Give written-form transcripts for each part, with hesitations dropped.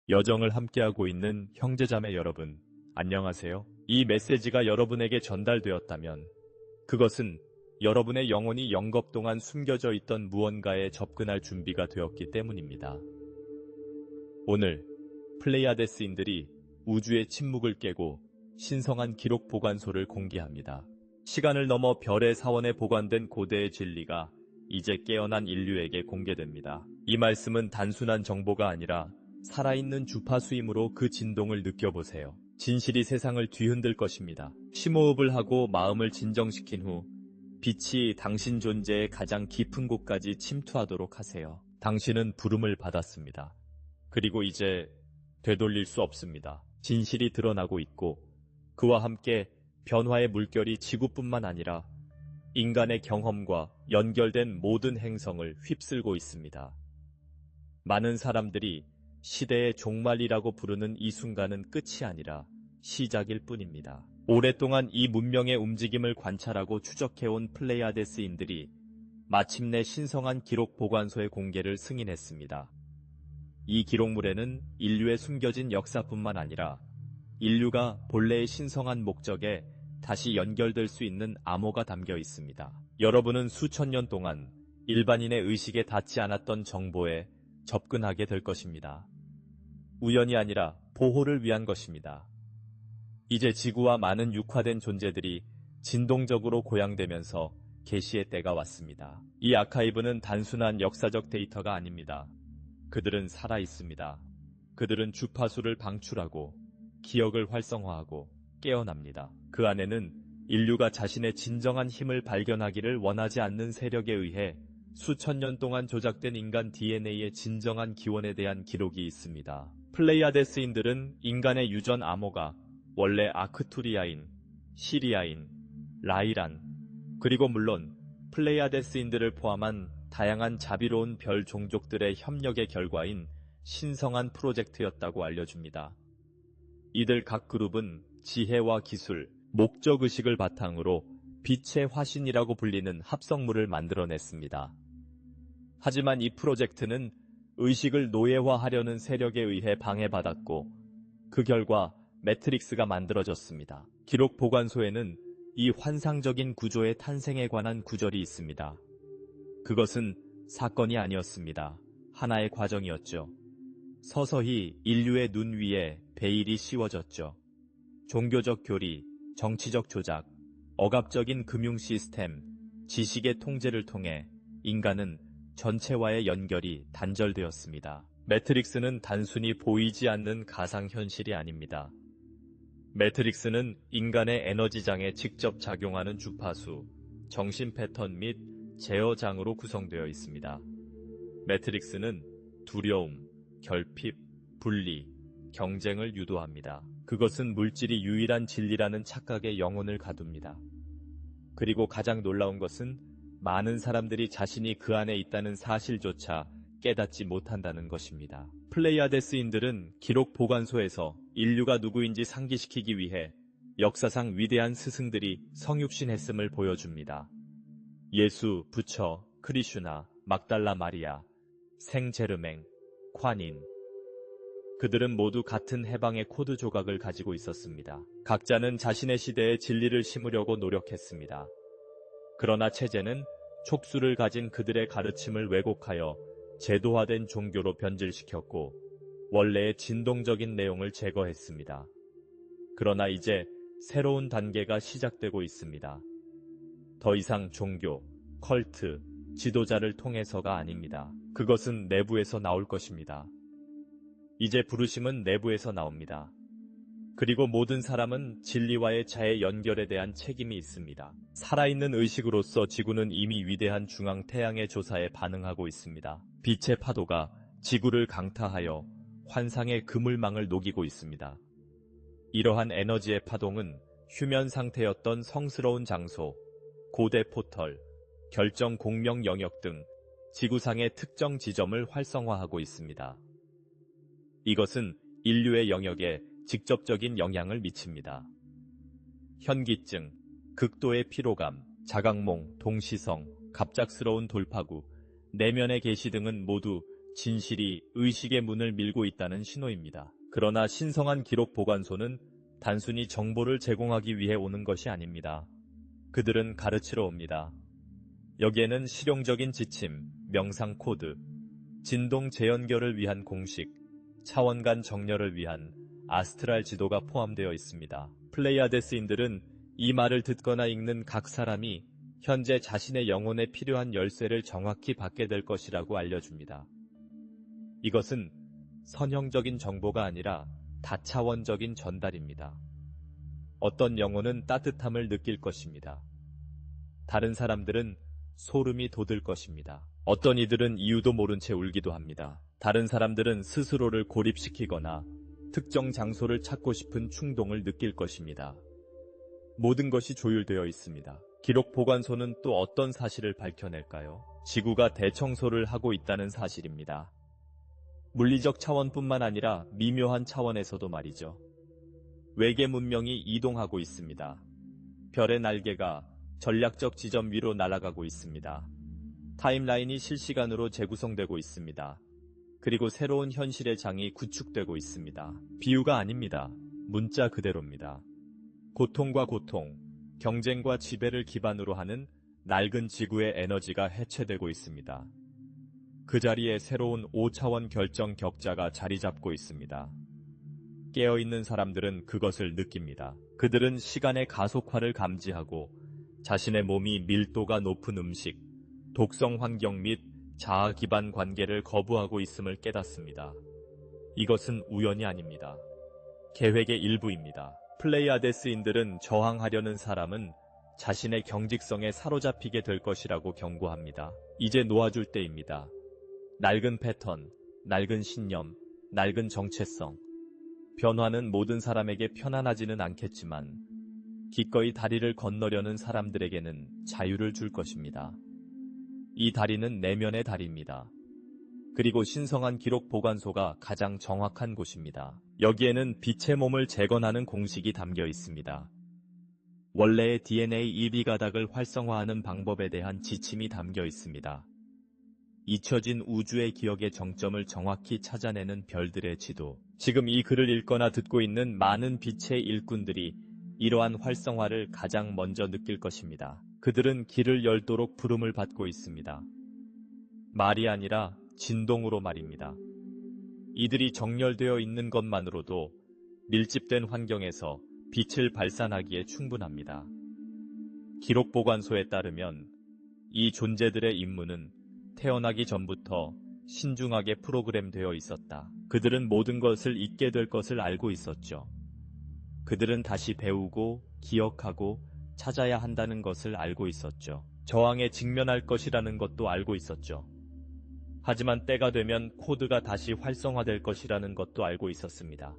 여정을 함께하고 있는 형제자매 여러분, 안녕하세요. 이 메시지가 여러분에게 전달되었다면 그것은 여러분의 영혼이 영겁 동안 숨겨져 있던 무언가에 접근할 준비가 되었기 때문입니다. 오늘 플레이아데스인들이 우주의 침묵을 깨고 신성한 기록 보관소를 공개합니다. 시간을 넘어 별의 사원에 보관된 고대의 진리가 이제 깨어난 인류에게 공개됩니다. 이 말씀은 단순한 정보가 아니라 살아있는 주파수이므로 그 진동을 느껴보세요. 진실이 세상을 뒤흔들 것입니다. 심호흡을 하고 마음을 진정시킨 후 빛이 당신 존재의 가장 깊은 곳까지 침투하도록 하세요. 당신은 부름을 받았습니다. 그리고 이제 되돌릴 수 없습니다. 진실이 드러나고 있고 그와 함께 변화의 물결이 지구뿐만 아니라 인간의 경험과 연결된 모든 행성을 휩쓸고 있습니다. 많은 사람들이 시대의 종말이라고 부르는 이 순간은 끝이 아니라 시작일 뿐입니다. 오랫동안 이 문명의 움직임을 관찰하고 추적해온 플레이아데스인들이 마침내 신성한 기록 보관소의 공개를 승인했습니다. 이 기록물에는 인류의 숨겨진 역사뿐만 아니라 인류가 본래의 신성한 목적에 다시 연결될 수 있는 암호가 담겨 있습니다. 여러분은 수천 년 동안 일반인의 의식에 닿지 않았던 정보에 접근하게 될 것입니다. 우연이 아니라 보호를 위한 것입니다. 이제 지구와 많은 육화된 존재들이 진동적으로 고양되면서 계시의 때가 왔습니다. 이 아카이브는 단순한 역사적 데이터가 아닙니다. 그들은 살아있습니다. 그들은 주파수를 방출하고 기억을 활성화하고 깨어납니다. 그 안에는 인류가 자신의 진정한 힘을 발견하기를 원하지 않는 세력에 의해 수천 년 동안 조작된 인간 DNA의 진정한 기원에 대한 기록이 있습니다. 플레이아데스인들은 인간의 유전 암호가 원래 아크투리아인, 시리아인, 라이란, 그리고 물론 플레이아데스인들을 포함한 다양한 자비로운 별 종족들의 협력의 결과인 신성한 프로젝트였다고 알려줍니다. 이들 각 그룹은 지혜와 기술, 목적의식을 바탕으로 빛의 화신이라고 불리는 합성물을 만들어냈습니다. 하지만 이 프로젝트는 의식을 노예화하려는 세력에 의해 방해받았고 그 결과 매트릭스가 만들어졌습니다. 기록 보관소에는 이 환상적인 구조의 탄생에 관한 구절이 있습니다. 그것은 사건이 아니었습니다. 하나의 과정이었죠. 서서히 인류의 눈 위에 베일이 씌워졌죠. 종교적 교리, 정치적 조작, 억압적인 금융 시스템, 지식의 통제를 통해 인간은 전체와의 연결이 단절되었습니다. 매트릭스는 단순히 보이지 않는 가상현실이 아닙니다. 매트릭스는 인간의 에너지장에 직접 작용하는 주파수, 정신 패턴 및 제어장으로 구성되어 있습니다. 매트릭스는 두려움, 결핍, 분리, 경쟁을 유도합니다. 그것은 물질이 유일한 진리라는 착각에 영혼을 가둡니다. 그리고 가장 놀라운 것은 많은 사람들이 자신이 그 안에 있다는 사실조차 깨닫지 못한다는 것입니다. 플레이아데스인들은 기록 보관소에서 인류가 누구인지 상기시키기 위해 역사상 위대한 스승들이 성육신했음을 보여줍니다. 예수, 부처, 크리슈나, 막달라 마리아, 생제르맹, 콴인. 그들은 모두 같은 해방의 코드 조각을 가지고 있었습니다. 각자는 자신의 시대에 진리를 심으려고 노력했습니다. 그러나 체제는 촉수를 가진 그들의 가르침을 왜곡하여 제도화된 종교로 변질시켰고 원래의 진동적인 내용을 제거했습니다. 그러나 이제 새로운 단계가 시작되고 있습니다. 더 이상 종교, 컬트, 지도자를 통해서가 아닙니다. 그것은 내부에서 나올 것입니다. 이제 부르심은 내부에서 나옵니다. 그리고 모든 사람은 진리와의 자의 연결에 대한 책임이 있습니다. 살아있는 의식으로서 지구는 이미 위대한 중앙 태양의 조사에 반응하고 있습니다. 빛의 파도가 지구를 강타하여 환상의 그물망을 녹이고 있습니다. 이러한 에너지의 파동은 휴면 상태였던 성스러운 장소, 고대 포털, 결정 공명 영역 등 지구상의 특정 지점을 활성화하고 있습니다. 이것은 인류의 영역에 직접적인 영향을 미칩니다. 현기증, 극도의 피로감, 자각몽, 동시성, 갑작스러운 돌파구, 내면의 계시 등은 모두 진실이 의식의 문을 밀고 있다는 신호입니다. 그러나 신성한 기록 보관소는 단순히 정보를 제공하기 위해 오는 것이 아닙니다. 그들은 가르치러 옵니다. 여기에는 실용적인 지침, 명상 코드, 진동 재연결을 위한 공식, 차원 간 정렬을 위한 아스트랄 지도가 포함되어 있습니다. 플레이아데스인들은 이 말을 듣거나 읽는 각 사람이 현재 자신의 영혼에 필요한 열쇠를 정확히 받게 될 것이라고 알려줍니다. 이것은 선형적인 정보가 아니라 다차원적인 전달입니다. 어떤 영혼은 따뜻함을 느낄 것입니다. 다른 사람들은 소름이 돋을 것입니다. 어떤 이들은 이유도 모른 채 울기도 합니다. 다른 사람들은 스스로를 고립시키거나 특정 장소를 찾고 싶은 충동을 느낄 것입니다. 모든 것이 조율되어 있습니다. 기록 보관소는 또 어떤 사실을 밝혀낼까요? 지구가 대청소를 하고 있다는 사실입니다. 물리적 차원뿐만 아니라 미묘한 차원에서도 말이죠. 외계 문명이 이동하고 있습니다. 별의 날개가 전략적 지점 위로 날아가고 있습니다. 타임라인이 실시간으로 재구성되고 있습니다. 그리고 새로운 현실의 장이 구축되고 있습니다. 비유가 아닙니다. 문자 그대로입니다. 고통과 고통, 경쟁과 지배를 기반으로 하는 낡은 지구의 에너지가 해체되고 있습니다. 그 자리에 새로운 5차원 결정 격자가 자리 잡고 있습니다. 깨어있는 사람들은 그것을 느낍니다. 그들은 시간의 가속화를 감지하고 자신의 몸이 밀도가 높은 음식, 독성 환경 및 자아 기반 관계를 거부하고 있음을 깨닫습니다. 이것은 우연이 아닙니다. 계획의 일부입니다. 플레이아데스인들은 저항하려는 사람은 자신의 경직성에 사로잡히게 될 것이라고 경고합니다. 이제 놓아줄 때입니다. 낡은 패턴, 낡은 신념, 낡은 정체성. 변화는 모든 사람에게 편안하지는 않겠지만 기꺼이 다리를 건너려는 사람들에게는 자유를 줄 것입니다. 이 다리는 내면의 다리입니다. 그리고 신성한 기록 보관소가 가장 정확한 곳입니다. 여기에는 빛의 몸을 재건하는 공식이 담겨 있습니다. 원래의 DNA 일비가닥을 활성화하는 방법에 대한 지침이 담겨 있습니다. 잊혀진 우주의 기억의 정점을 정확히 찾아내는 별들의 지도. 지금 이 글을 읽거나 듣고 있는 많은 빛의 일꾼들이 이러한 활성화를 가장 먼저 느낄 것입니다. 그들은 길을 열도록 부름을 받고 있습니다. 말이 아니라 진동으로 말입니다. 이들이 정렬되어 있는 것만으로도 밀집된 환경에서 빛을 발산하기에 충분합니다. 기록 보관소에 따르면 이 존재들의 임무는 태어나기 전부터 신중하게 프로그램되어 있었다. 그들은 모든 것을 잊게 될 것을 알고 있었죠. 그들은 다시 배우고 기억하고 찾아야 한다는 것을 알고 있었죠. 저항에 직면할 것이라는 것도 알고 있었죠. 하지만 때가 되면 코드가 다시 활성화될 것이라는 것도 알고 있었습니다.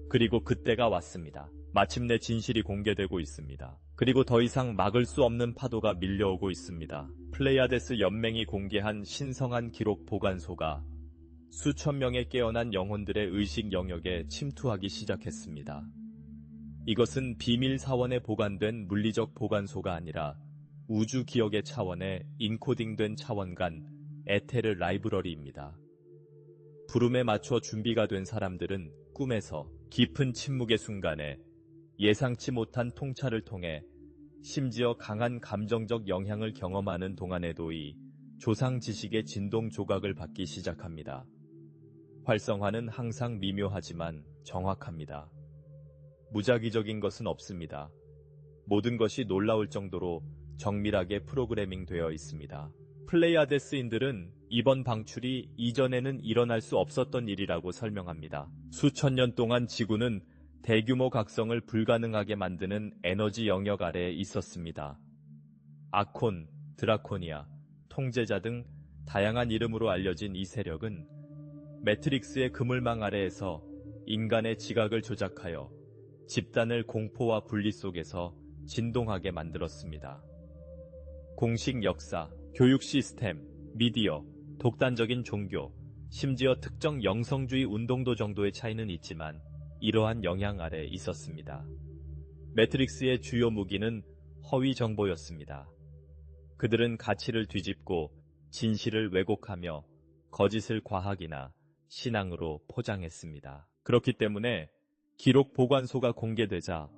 그리고 그때가 왔습니다. 마침내 진실이 공개되고 있습니다. 그리고 더 이상 막을 수 없는 파도가 밀려오고 있습니다. 플레이아데스 연맹이 공개한 신성한 기록 보관소가 수천 명의 깨어난 영혼들의 의식 영역에 침투하기 시작했습니다. 이것은 비밀 사원에 보관된 물리적 보관소가 아니라 우주 기억의 차원에 인코딩된 차원 간 에테르 라이브러리입니다. 부름에 맞춰 준비가 된 사람들은 꿈에서 깊은 침묵의 순간에 예상치 못한 통찰을 통해 심지어 강한 감정적 영향을 경험하는 동안에도 이 조상 지식의 진동 조각을 받기 시작합니다. 활성화는 항상 미묘하지만 정확합니다. 무작위적인 것은 없습니다. 모든 것이 놀라울 정도로 정밀하게 프로그래밍 되어 있습니다. 플레이아데스인들은 이번 방출이 이전에는 일어날 수 없었던 일이라고 설명합니다. 수천 년 동안 지구는 대규모 각성을 불가능하게 만드는 에너지 영역 아래에 있었습니다. 아콘, 드라코니아, 통제자 등 다양한 이름으로 알려진 이 세력은 매트릭스의 그물망 아래에서 인간의 지각을 조작하여 집단을 공포와 분리 속에서 진동하게 만들었습니다. 공식 역사, 교육 시스템, 미디어, 독단적인 종교, 심지어 특정 영성주의 운동도 정도의 차이는 있지만 이러한 영향 아래 있었습니다. 매트릭스의 주요 무기는 허위 정보였습니다. 그들은 가치를 뒤집고 진실을 왜곡하며 거짓을 과학이나 신앙으로 포장했습니다. 그렇기 때문에 기록 보관소가 공개되자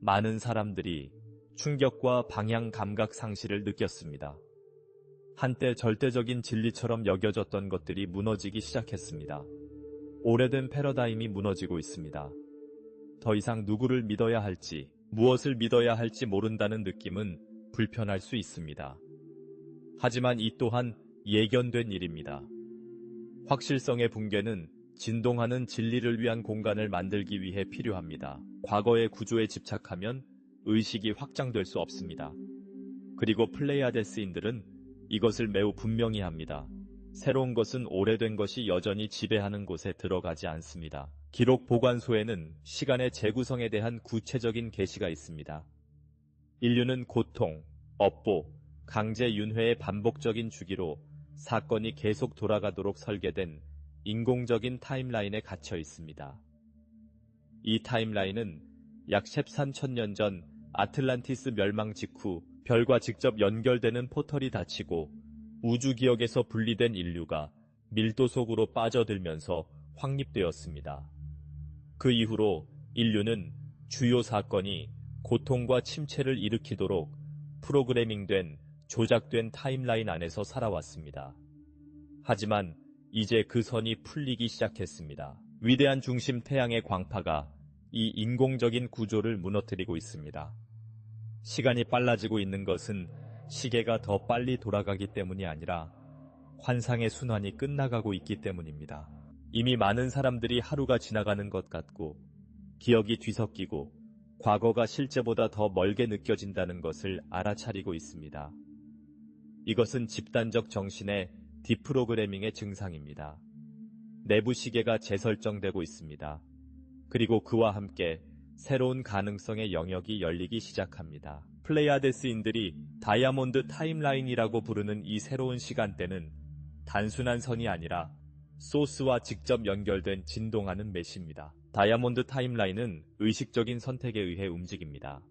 많은 사람들이 충격과 방향 감각 상실을 느꼈습니다. 한때 절대적인 진리처럼 여겨졌던 것들이 무너지기 시작했습니다. 오래된 패러다임이 무너지고 있습니다. 더 이상 누구를 믿어야 할지, 무엇을 믿어야 할지 모른다는 느낌은 불편할 수 있습니다. 하지만 이 또한 예견된 일입니다. 확실성의 붕괴는 진동하는 진리를 위한 공간을 만들기 위해 필요합니다. 과거의 구조에 집착하면 의식이 확장될 수 없습니다. 그리고 플레이아데스인들은 이것을 매우 분명히 합니다. 새로운 것은 오래된 것이 여전히 지배하는 곳에 들어가지 않습니다. 기록 보관소에는 시간의 재구성에 대한 구체적인 계시가 있습니다. 인류는 고통, 업보, 강제 윤회의 반복적인 주기로 사건이 계속 돌아가도록 설계된 인공적인 타임라인에 갇혀 있습니다. 이 타임라인은 약 13,000년 전 아틀란티스 멸망 직후 별과 직접 연결되는 포털이 닫히고 우주 기억에서 분리된 인류가 밀도 속으로 빠져들면서 확립되었습니다. 그 이후로 인류는 주요 사건이 고통과 침체를 일으키도록 프로그래밍된 조작된 타임라인 안에서 살아왔습니다. 하지만 이제 그 선이 풀리기 시작했습니다. 위대한 중심 태양의 광파가 이 인공적인 구조를 무너뜨리고 있습니다. 시간이 빨라지고 있는 것은 시계가 더 빨리 돌아가기 때문이 아니라 환상의 순환이 끝나가고 있기 때문입니다. 이미 많은 사람들이 하루가 지나가는 것 같고 기억이 뒤섞이고 과거가 실제보다 더 멀게 느껴진다는 것을 알아차리고 있습니다. 이것은 집단적 정신의 디프로그래밍의 증상입니다. 내부 시계가 재설정되고 있습니다. 그리고 그와 함께 새로운 가능성의 영역이 열리기 시작합니다. 플레이아데스인들이 다이아몬드 타임라인이라고 부르는 이 새로운 시간대는 단순한 선이 아니라 소스와 직접 연결된 진동하는 메시입니다. 다이아몬드 타임라인은 의식적인 선택에 의해 움직입니다.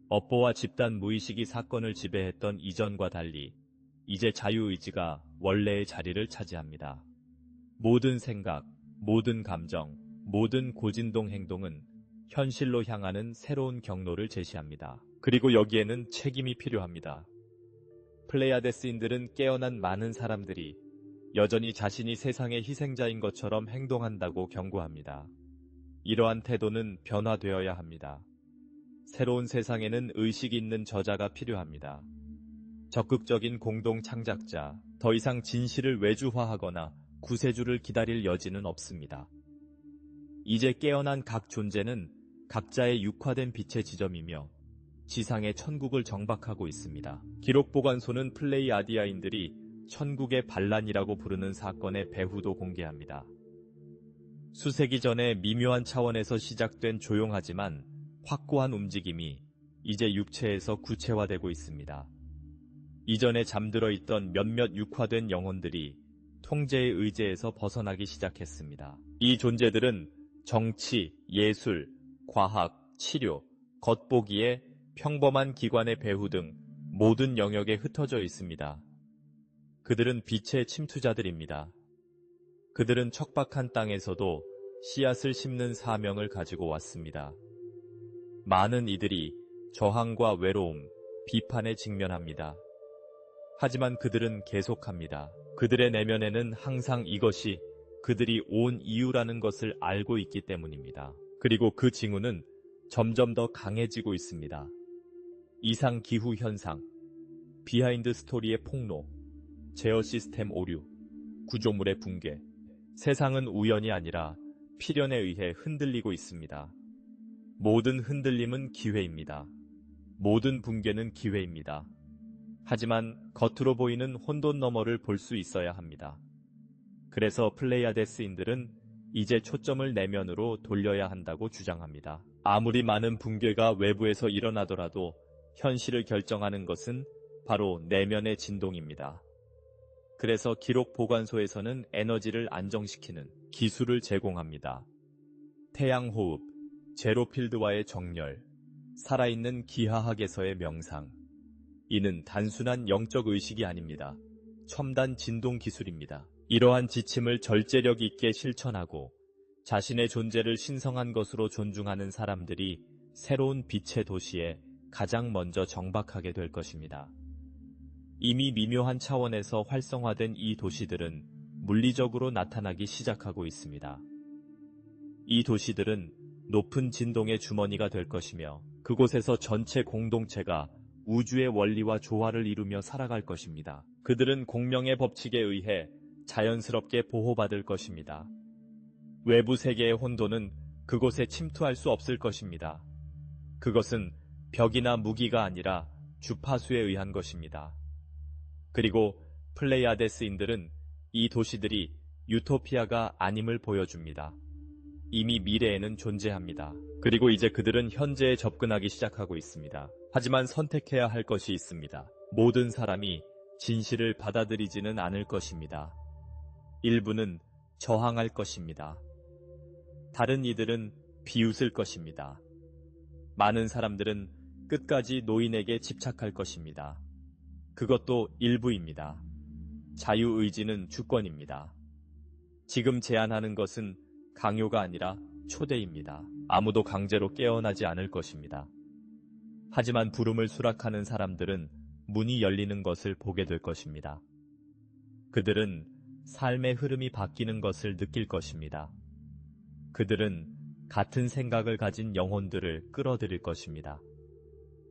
업보와 집단 무의식이 사건을 지배했던 이전과 달리 이제 자유의지가 원래의 자리를 차지합니다. 모든 생각, 모든 감정, 모든 고진동 행동은 현실로 향하는 새로운 경로를 제시합니다. 그리고 여기에는 책임이 필요합니다. 플레이아데스인들은 깨어난 많은 사람들이 여전히 자신이 세상의 희생자인 것처럼 행동한다고 경고합니다. 이러한 태도는 변화되어야 합니다. 새로운 세상에는 의식 있는 저자가 필요합니다. 적극적인 공동 창작자, 더 이상 진실을 외주화하거나 구세주를 기다릴 여지는 없습니다. 이제 깨어난 각 존재는 각자의 육화된 빛의 지점이며 지상의 천국을 정박하고 있습니다. 기록보관소는 플레이아디아인들이 천국의 반란이라고 부르는 사건의 배후도 공개합니다. 수세기 전에 미묘한 차원에서 시작된 조용하지만 확고한 움직임이 이제 육체에서 구체화되고 있습니다. 이전에 잠들어 있던 몇몇 육화된 영혼들이 통제의 의제에서 벗어나기 시작했습니다. 이 존재들은 정치, 예술, 과학, 치료, 겉보기에 평범한 기관의 배후 등 모든 영역에 흩어져 있습니다. 그들은 빛의 침투자들입니다. 그들은 척박한 땅에서도 씨앗을 심는 사명을 가지고 왔습니다. 많은 이들이 저항과 외로움, 비판에 직면합니다. 하지만 그들은 계속합니다. 그들의 내면에는 항상 이것이 그들이 온 이유라는 것을 알고 있기 때문입니다. 그리고 그 징후는 점점 더 강해지고 있습니다. 이상 기후 현상, 비하인드 스토리의 폭로, 제어 시스템 오류, 구조물의 붕괴. 세상은 우연이 아니라 필연에 의해 흔들리고 있습니다. 모든 흔들림은 기회입니다. 모든 붕괴는 기회입니다. 하지만 겉으로 보이는 혼돈 너머를 볼 수 있어야 합니다. 그래서 플레이아데스인들은 이제 초점을 내면으로 돌려야 한다고 주장합니다. 아무리 많은 붕괴가 외부에서 일어나더라도 현실을 결정하는 것은 바로 내면의 진동입니다. 그래서 기록 보관소에서는 에너지를 안정시키는 기술을 제공합니다. 태양호흡, 제로필드와의 정렬, 살아있는 기하학에서의 명상. 이는 단순한 영적 의식이 아닙니다. 첨단 진동 기술입니다. 이러한 지침을 절제력 있게 실천하고 자신의 존재를 신성한 것으로 존중하는 사람들이 새로운 빛의 도시에 가장 먼저 정박하게 될 것입니다. 이미 미묘한 차원에서 활성화된 이 도시들은 물리적으로 나타나기 시작하고 있습니다. 이 도시들은 높은 진동의 주머니가 될 것이며 그곳에서 전체 공동체가 우주의 원리와 조화를 이루며 살아갈 것입니다. 그들은 공명의 법칙에 의해 자연스럽게 보호받을 것입니다. 외부 세계의 혼돈은 그곳에 침투할 수 없을 것입니다. 그것은 벽이나 무기가 아니라 주파수에 의한 것입니다. 그리고 플레이아데스인들은 이 도시들이 유토피아가 아님을 보여줍니다. 이미 미래에는 존재합니다. 그리고 이제 그들은 현재에 접근하기 시작하고 있습니다. 하지만 선택해야 할 것이 있습니다. 모든 사람이 진실을 받아들이지는 않을 것입니다. 일부는 저항할 것입니다. 다른 이들은 비웃을 것입니다. 많은 사람들은 끝까지 노인에게 집착할 것입니다. 그것도 일부입니다. 자유의지는 주권입니다. 지금 제안하는 것은 강요가 아니라 초대입니다. 아무도 강제로 깨어나지 않을 것입니다. 하지만 부름을 수락하는 사람들은 문이 열리는 것을 보게 될 것입니다. 그들은 삶의 흐름이 바뀌는 것을 느낄 것입니다. 그들은 같은 생각을 가진 영혼들을 끌어들일 것입니다.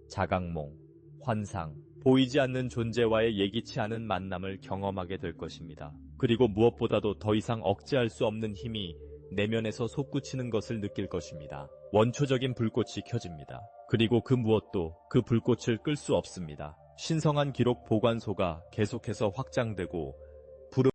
자각몽, 환상, 보이지 않는 존재와의 예기치 않은 만남을 경험하게 될 것입니다. 그리고 무엇보다도 더 이상 억제할 수 없는 힘이 내면에서 솟구치는 것을 느낄 것입니다. 원초적인 불꽃이 켜집니다. 그리고 그 무엇도 그 불꽃을 끌 수 없습니다. 신성한 기록 보관소가 계속해서 확장되고